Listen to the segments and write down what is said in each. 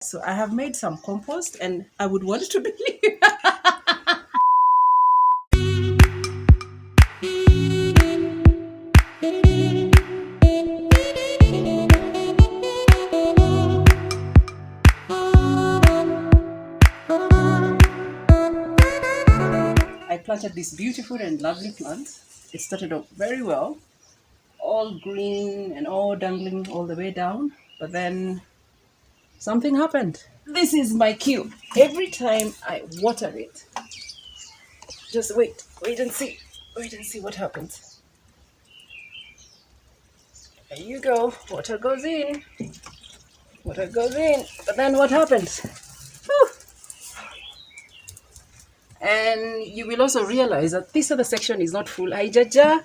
So I have made some compost and I would want to believe. I planted this beautiful and lovely plant. It started off very well, all green and all dangling all the way down. But then something happened. This is my cue. Every time I water it, just wait and see. Wait and see what happens. There you go. Water goes in. Water goes in. But then what happens? Whew. And you will also realize that this other section is not full. Ay, jaja.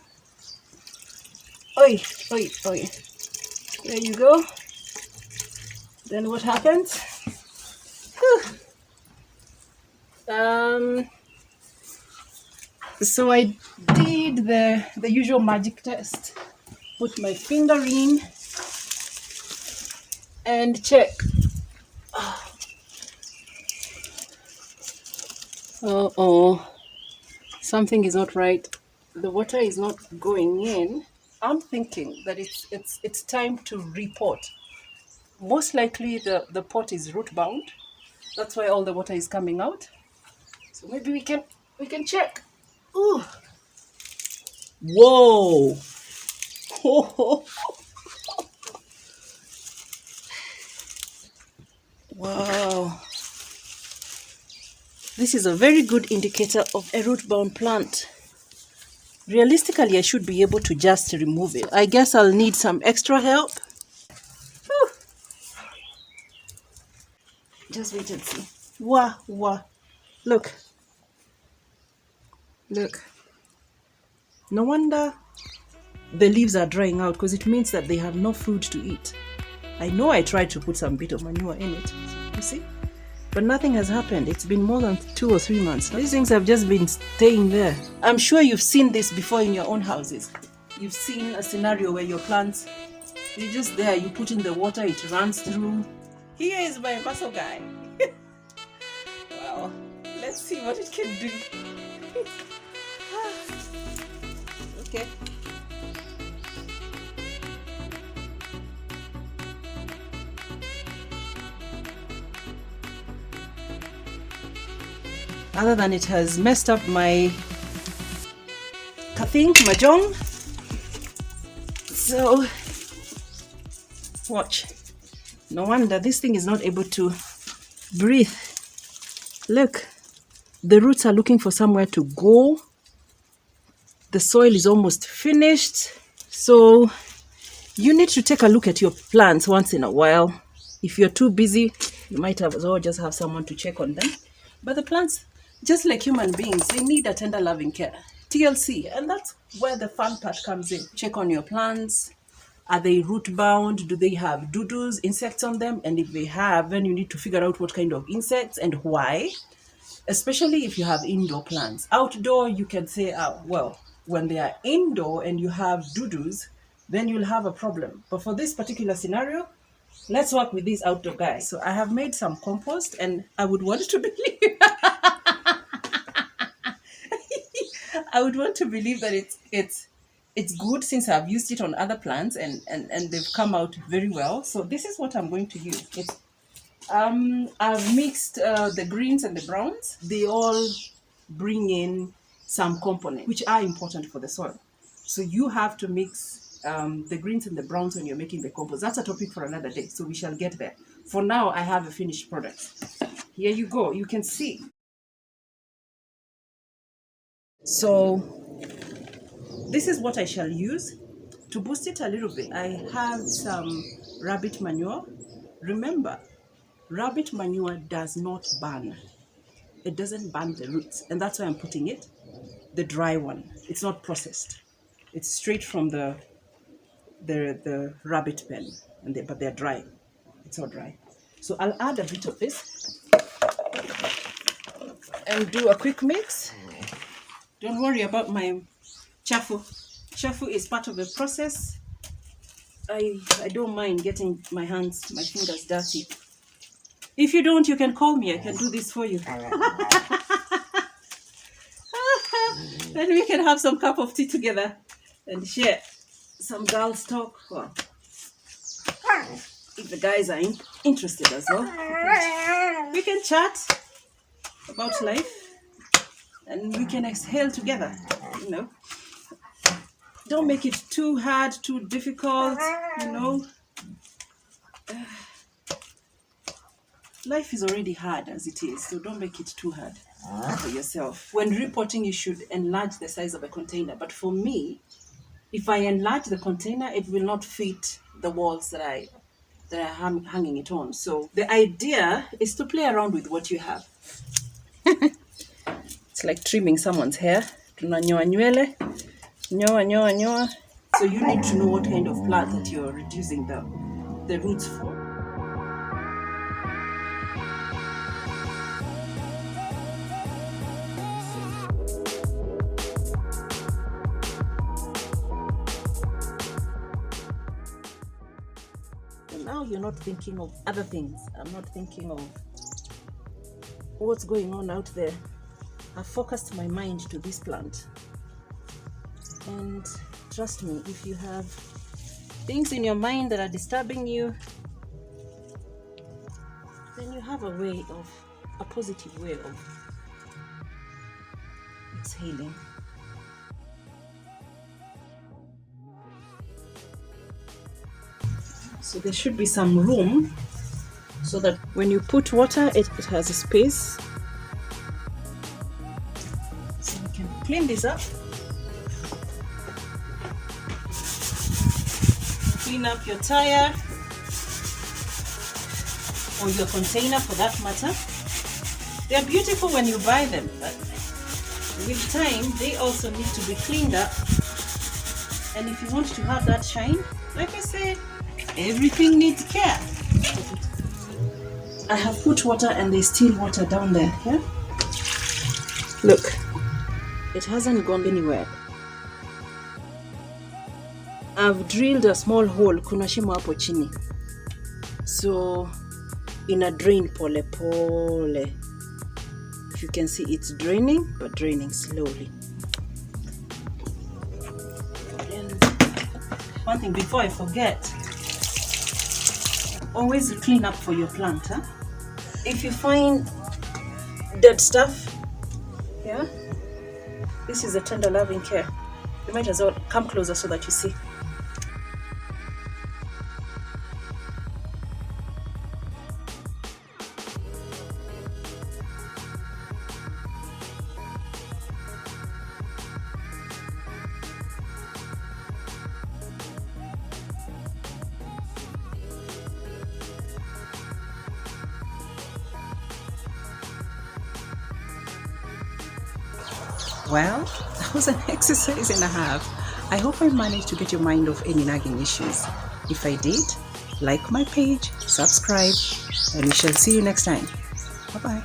Oi, oi, oi. There you go. Then what happens? Whew. So I did the usual magic test. Put my finger in and check. Oh, something is not right. The water is not going in. I'm thinking that it's time to repot. Most likely the pot is root bound. That's why all the water is coming out. So maybe we can check. Ooh. Whoa. Wow. This is a very good indicator of a root-bound plant. Realistically, I should be able to just remove it. I guess I'll need some extra help. Whew. Just wait and see. Wah. Look. No wonder the leaves are drying out, because it means that they have no food to eat. I know I tried to put some bit of manure in it, you see, but nothing has happened. It's been more than 2 or 3 months. These things have just been staying there. I'm sure you've seen this before in your own houses. You've seen a scenario where your plants, you're just there, you put in the water, it runs through. Here is my muscle guy. Well, let's see what it can do. Okay. Other than it has messed up my mahjong. So watch. No wonder this thing is not able to breathe. Look, the roots are looking for somewhere to go. The soil is almost finished. So you need to take a look at your plants once in a while. If you're too busy, you might have as well just have someone to check on them. But the plants, just like human beings, they need a tender loving care. TLC. And that's where the fun part comes in. Check on your plants. Are they root bound? Do they have doodles, insects on them? And if they have, then you need to figure out what kind of insects and why. Especially if you have indoor plants. Outdoor, you can say, well, when they are indoor and you have doodles, then you'll have a problem. But for this particular scenario, let's work with these outdoor guys. So I have made some compost, and I would want to believe I would want to believe that it's good, since I've used it on other plants and they've come out very well. So this is what I'm going to use. I've mixed the greens and the browns. They all bring in some components which are important for the soil. So you have to mix the greens and the browns when you're making the compost. That's a topic for another day, so we shall get there. For now, I have a finished product. Here you go. You can see. So this is what I shall use. To boost it a little bit, I have some rabbit manure. Remember, rabbit manure does not burn. It doesn't burn the roots, and that's why I'm putting it, the dry one. It's not processed. It's straight from the rabbit pen, but they're dry. It's all dry. So I'll add a bit of this and do a quick mix. Don't worry about my chafu. Chafu is part of the process. I don't mind getting my fingers dirty. If you don't, you can call me. I can do this for you. Then we can have some cup of tea together and share some girls talk. Well, if the guys are interested as well, we can chat about life and we can exhale together. You know, don't make it too hard, too difficult. You know, life is already hard as it is, so don't make it too hard for yourself. When repotting, you should enlarge the size of a container. But for me, if I enlarge the container, it will not fit the walls that I'm hanging it on. So the idea is to play around with what you have. It's like trimming someone's hair. Tunanyoa nywele, nyoa. So you need to know what kind of plant that you're reducing the roots for. Now you're not thinking of other things. I'm not thinking of what's going on out there. I've focused my mind to this plant. And trust me, if you have things in your mind that are disturbing you, then you have a positive way of exhaling. So there should be some room so that when you put water, it has a space. So we can clean this up. Clean up your tire or your container for that matter. They are beautiful when you buy them, but with time they also need to be cleaned up. And if you want to have that shine, like I said, everything needs care. I have put water and there's still water down there. Yeah? Look, it hasn't gone anywhere. I've drilled a small hole, kuna shimo hapo chini. So in a drain pole pole. If you can see, it's draining, but draining slowly. And one thing before I forget, always clean up for your plant. Huh? If you find dead stuff, yeah, this is a tender loving care. You might as well come closer so that you see. Well, that was an exercise and a half. I hope I managed to get your mind off any nagging issues. If I did, like my page, subscribe, and we shall see you next time. Bye-bye.